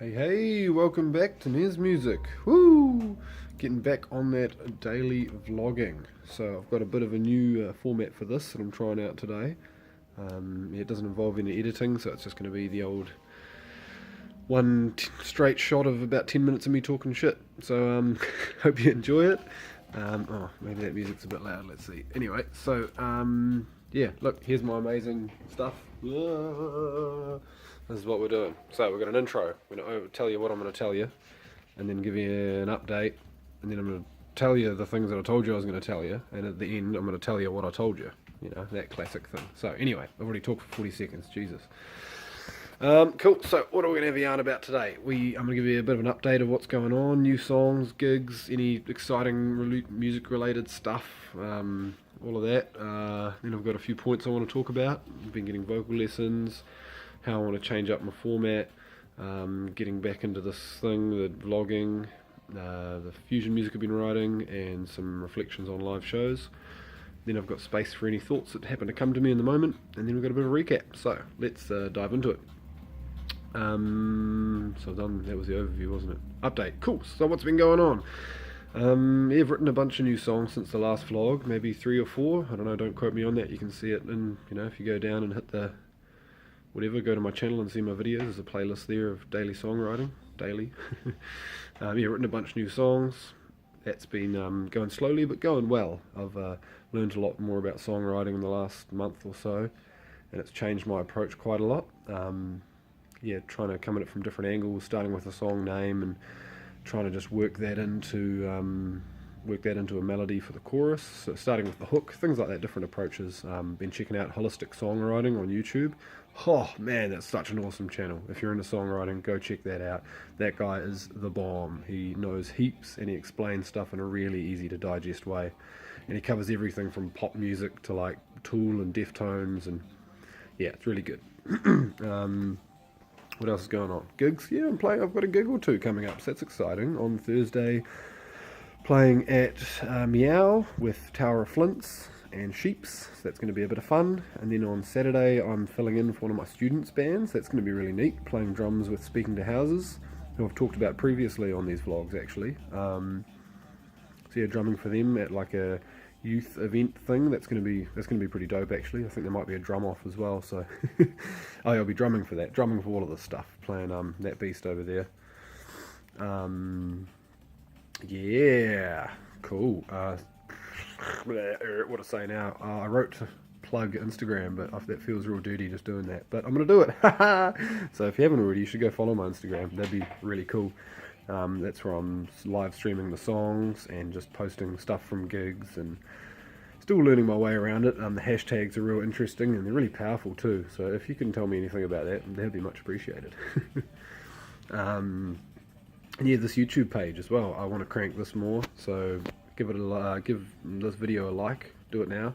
Hey, welcome back to Nes Music. Woo! Getting back on that daily vlogging. So I've got a bit of a new format for this that I'm trying out today. It doesn't involve any editing, so it's just going to be the old straight shot of about 10 minutes of me talking shit. So hope you enjoy it. Maybe that music's a bit loud, let's see. Anyway, so yeah, look, here's my amazing stuff. This is what we're doing. So we've got an intro. I'm going to tell you what I'm going to tell you, and then give you an update, and then I'm going to tell you the things that I told you I was going to tell you, and at the end I'm going to tell you what I told you. You know, that classic thing. So anyway, I've already talked for 40 seconds, Jesus. Cool, so what are we going to have a yarn about today? I'm going to give you a bit of an update of what's going on, new songs, gigs, any exciting music related stuff, all of that. Then I've got a few points I want to talk about. I've been getting vocal lessons, how I want to change up my format, getting back into this thing, the vlogging, the fusion music I've been writing, and some reflections on live shows. Then I've got space for any thoughts that happen to come to me in the moment, and then we've got a bit of a recap. So let's dive into it. So I've done, that was the overview, wasn't it? Update, cool. So what's been going on? Yeah, I've written a bunch of new songs since the last vlog, maybe 3 or 4. I don't know, don't quote me on that. You can see it in, if you go down and hit the whatever, go to my channel and see my videos. There's a playlist there of daily songwriting, daily. Yeah, written a bunch of new songs. That's been going slowly but going well. I've learned a lot more about songwriting in the last month or so, and it's changed my approach quite a lot. Yeah, trying to come at it from different angles, starting with a song name and trying to just work that into a melody for the chorus. So starting with the hook, things like that, different approaches. Been checking out Holistic Songwriting on YouTube. Oh man, that's such an awesome channel. If you're into songwriting, go check that out. That guy is the bomb. He knows heaps and he explains stuff in a really easy to digest way. And he covers everything from pop music to like Tool and Deftones, and yeah, it's really good. What else is going on? Gigs? Yeah, I'm playing. I've got a gig or two coming up, so that's exciting. On Thursday, playing at Meow with Tower of Flints and Sheeps, so that's going to be a bit of fun. And then on Saturday, I'm filling in for one of my students' bands. That's going to be really neat, playing drums with Speaking to Houses, who I've talked about previously on these vlogs, actually. So yeah, drumming for them at like a youth event thing. That's going to be pretty dope, actually. I think there might be a drum off as well, so oh, I'll be drumming for that, drumming for all of this stuff, playing that beast over there. Yeah, cool. What to say now? I wrote to plug Instagram, but that feels real dirty just doing that, but I'm gonna do it. So if you haven't already, you should go follow my Instagram. That'd be really cool. That's where I'm live streaming the songs and just posting stuff from gigs, and still learning my way around it. The hashtags are real interesting and they're really powerful too, so if you can tell me anything about that, that'd be much appreciated. And yeah, this YouTube page as well, I want to crank this more, so give this video a like. Do it now,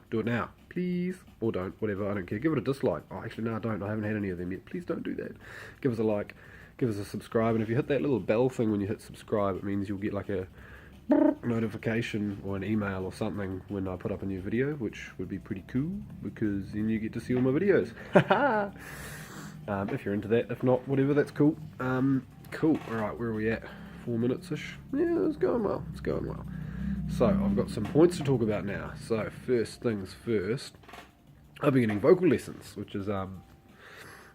please, or don't, whatever, I don't care. Give it a dislike. Oh, actually no, don't, I haven't had any of them yet. Please don't do that. Give us a like, give us a subscribe, and if you hit that little bell thing when you hit subscribe, it means you'll get like a notification or an email or something when I put up a new video, which would be pretty cool, because then you get to see all my videos. If you're into that. If not, whatever, that's cool. Cool, alright, where are we at? 4 minutes-ish? Yeah, it's going well, it's going well. So, I've got some points to talk about now. So, first things first, I've been getting vocal lessons, which is,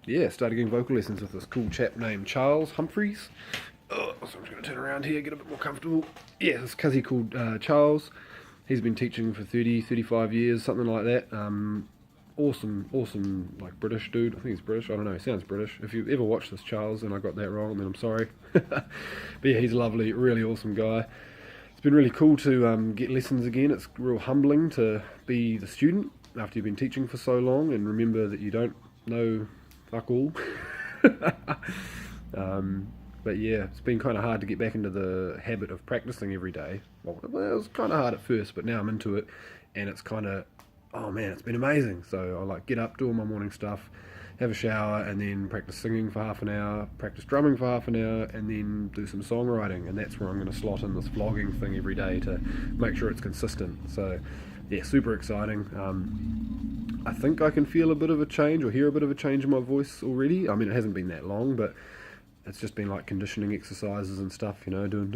yeah, started getting vocal lessons with this cool chap named Charles Humphreys. So I'm just going to turn around here, get a bit more comfortable. Yeah, this cousin called Charles. He's been teaching for 35 years, something like that. Awesome, like British dude. I think he's British. I don't know, he sounds British. If you've ever watched this Charles and I got that wrong, then I'm sorry. But yeah, he's a lovely, really awesome guy. It's been really cool to get lessons again. It's real humbling to be the student after you've been teaching for so long and remember that you don't know fuck all. But yeah, it's been kind of hard to get back into the habit of practicing every day. Well, it was kind of hard at first, but now I'm into it, and it's kind of, oh man, it's been amazing. So I like get up, do all my morning stuff, have a shower, and then practice singing for half an hour, practice drumming for half an hour, and then do some songwriting, and that's where I'm going to slot in this vlogging thing every day to make sure it's consistent. So yeah, super exciting. I think I can feel a bit of a change or hear a bit of a change in my voice already. I mean, it hasn't been that long, but it's just been like conditioning exercises and stuff, you know, doing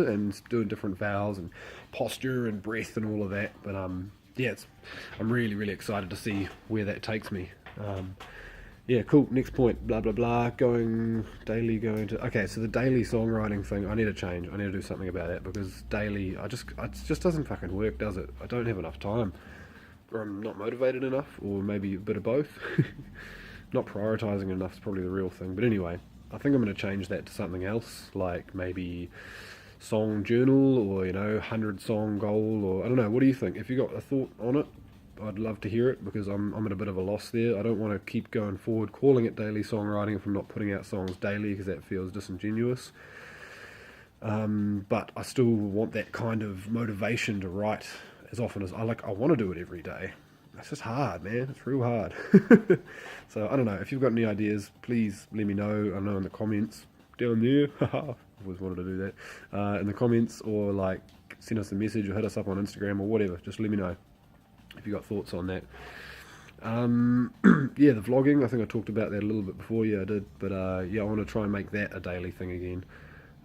and doing different vowels and posture and breath and all of that. But yeah, I'm really excited to see where that takes me. Yeah, cool. Next point, blah blah blah. Going to. Okay, so the daily songwriting thing, I need to change. I need to do something about that because daily, it just doesn't fucking work, does it? I don't have enough time, or I'm not motivated enough, or maybe a bit of both. Not prioritizing enough is probably the real thing. But anyway, I think I'm going to change that to something else, like maybe song journal, or 100 song goal, or I don't know. What do you think? If you got a thought on it, I'd love to hear it because I'm at a bit of a loss there. I don't want to keep going forward calling it daily songwriting if I'm not putting out songs daily because that feels disingenuous. But I still want that kind of motivation to write as often as I want to do it every day. It's just hard, man. It's real hard. So I don't know. If you've got any ideas, please let me know. I know in the comments down there. I've always wanted to do that. In the comments, or like send us a message or hit us up on Instagram or whatever. Just let me know if you got thoughts on that. Yeah, the vlogging, I think I talked about that a little bit before. Yeah, I did. But yeah, I want to try and make that a daily thing again.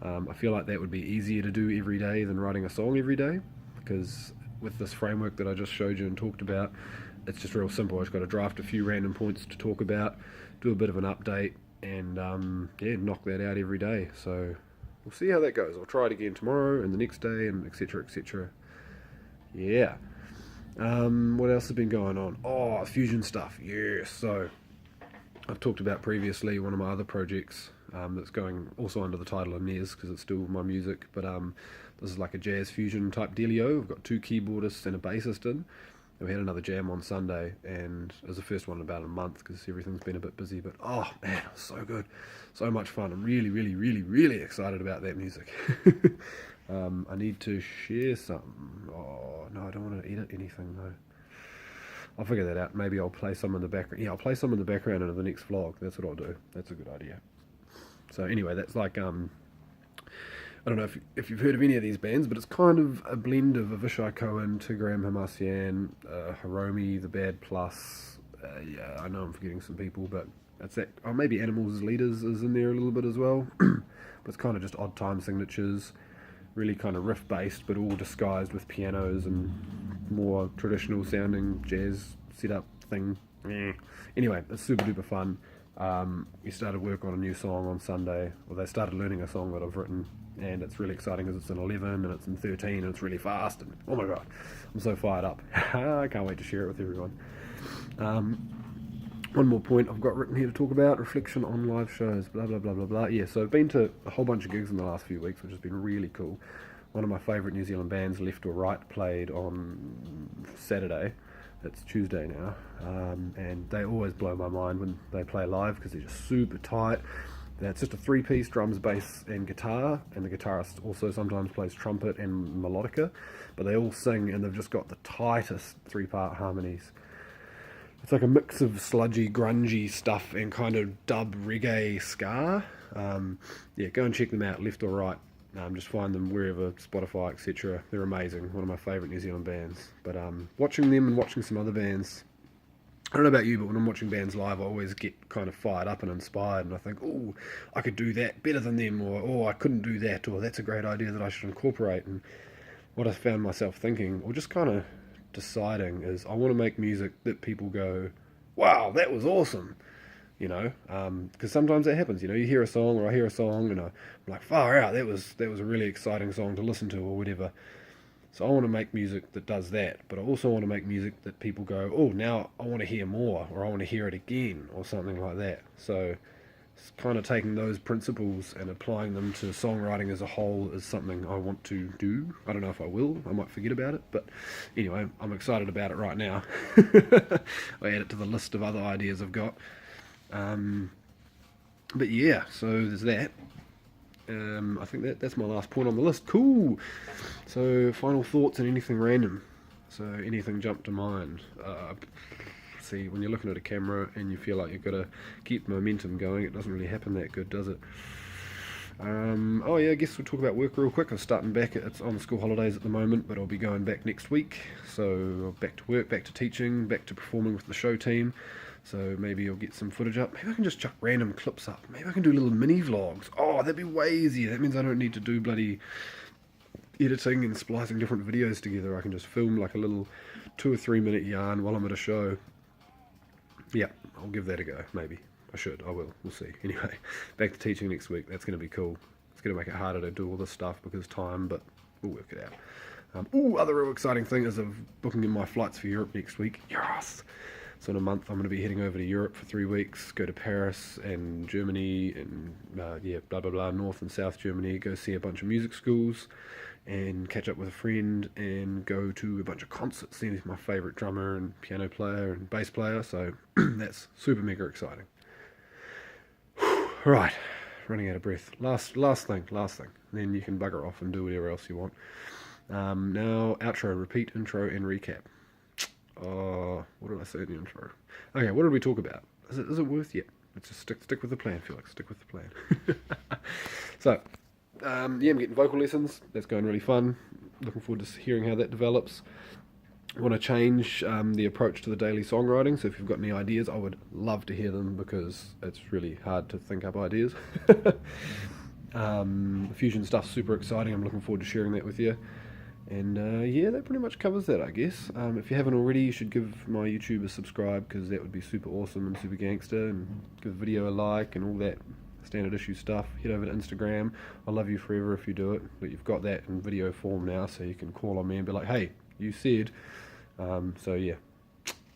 I feel like that would be easier to do every day than writing a song every day, because with this framework that I just showed you and talked about, it's just real simple. I just got to draft a few random points to talk about, do a bit of an update, and yeah, knock that out every day. So we'll see how that goes. I'll try it again tomorrow and the next day, and etc, etc. Yeah. What else has been going on? Oh, fusion stuff. Yeah. So I've talked about previously one of my other projects that's going also under the title of Nez because it's still my music, but this is like a jazz fusion type dealio. We've got 2 keyboardists and a bassist in. And we had another jam on Sunday, and it was the first one in about a month because everything's been a bit busy. But oh man, it was so good, so much fun. I'm really excited about that music. I need to share something. Oh no, I don't want to edit anything though. I'll figure that out. Maybe I'll play some in the background. Yeah, I'll play some in the background in the next vlog. That's what I'll do. That's a good idea. So anyway, that's like I don't know if you've heard of any of these bands, but it's kind of a blend of Avishai Cohen, Tigran Hamasyan, Hiromi, The Bad Plus. Yeah, I know I'm forgetting some people, but that's that. Oh, maybe Animals as Leaders is in there a little bit as well. But it's kind of just odd time signatures, really kind of riff based, but all disguised with pianos and more traditional sounding jazz setup thing. Anyway, it's super duper fun. We started work on a new song on Sunday, or they started learning a song that I've written, and it's really exciting because it's in 11 and it's in 13 and it's really fast, and oh my god, I'm so fired up. I can't wait to share it with everyone. One more point I've got written here to talk about: reflection on live shows, blah blah blah blah blah. Yeah, so I've been to a whole bunch of gigs in the last few weeks, which has been really cool. One of my favourite New Zealand bands, Left or Right, played on Saturday. It's Tuesday now, and they always blow my mind when they play live because they're just super tight. It's just a 3-piece, drums, bass and guitar, and the guitarist also sometimes plays trumpet and melodica, but they all sing and they've just got the tightest 3-part harmonies. It's like a mix of sludgy, grungy stuff and kind of dub reggae ska. Yeah, go and check them out, Left or Right. Just find them wherever, Spotify, etc. They're amazing. One of my favourite New Zealand bands. But watching them and watching some other bands, I don't know about you, but when I'm watching bands live, I always get kind of fired up and inspired, and I think, oh, I could do that better than them, or oh, I couldn't do that, or that's a great idea that I should incorporate. And what I found myself thinking, or just kind of deciding, is I want to make music that people go, wow, that was awesome. Because sometimes that happens. You hear a song, or I hear a song, and I'm like, far out, that was a really exciting song to listen to, or whatever. So I want to make music that does that, but I also want to make music that people go, oh, now I want to hear more, or I want to hear it again, or something like that. So it's kind of taking those principles and applying them to songwriting as a whole is something I want to do. I don't know if I will. I might forget about it, but anyway, I'm excited about it right now. I add it to the list of other ideas I've got. But yeah, so there's that. I think that's my last point on the list. Cool. So final thoughts and anything random. So anything jump to mind. See, when you're looking at a camera and you feel like you've got to keep momentum going, it doesn't really happen that good, does it? Oh yeah, I guess we'll talk about work real quick. I'm starting back. It's on school holidays at the moment, but I'll be going back next week. So back to work, back to teaching, back to performing with the show team. So maybe you'll get some footage up. Maybe I can just chuck random clips up. Maybe I can do little mini vlogs. Oh, that'd be way easier. That means I don't need to do bloody editing and splicing different videos together. I can just film like a little 2 or 3 minute yarn while I'm at a show. Yeah, I'll give that a go. Maybe I should. I will. We'll see. Anyway, back to teaching next week. That's going to be cool. It's going to make it harder to do all this stuff because time, but we'll work it out. Other real exciting thing is I'm booking in my flights for Europe next week. Yes! So in a month I'm going to be heading over to Europe for 3 weeks, go to Paris and Germany and blah blah blah, North and South Germany, go see a bunch of music schools and catch up with a friend and go to a bunch of concerts, seeing my favourite drummer and piano player and bass player, so that's super mega exciting. Right, running out of breath. Last thing, then you can bugger off and do whatever else you want. Now, outro, repeat, intro, and recap. What did I say in the intro? Okay, what did we talk about? Is it worth yet? Let's just stick with the plan, Felix. Stick with the plan. So, I'm getting vocal lessons. That's going really fun. Looking forward to hearing how that develops. I want to change the approach to the daily songwriting, so if you've got any ideas, I would love to hear them because it's really hard to think up ideas. The fusion stuff's super exciting. I'm looking forward to sharing that with you. And that pretty much covers that, I guess. If you haven't already, you should give my YouTube a subscribe because that would be super awesome and super gangster, and give the video a like and all that standard issue stuff. Head over to Instagram. I love you forever if you do it, but you've got that in video form now, so you can call on me and be like, hey, you said.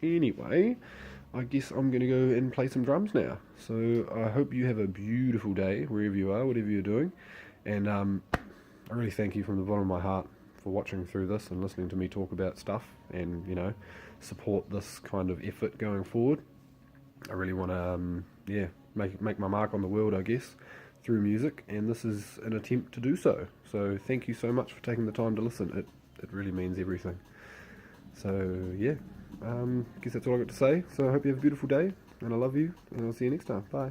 Anyway, I guess I'm going to go and play some drums now. So I hope you have a beautiful day wherever you are, whatever you're doing. And I really thank you from the bottom of my heart for watching through this and listening to me talk about stuff and, support this kind of effort going forward. I really want to, make my mark on the world, I guess, through music, and this is an attempt to do so. So thank you so much for taking the time to listen. It really means everything. So, guess that's all I got to say. So I hope you have a beautiful day, and I love you, and I'll see you next time. Bye.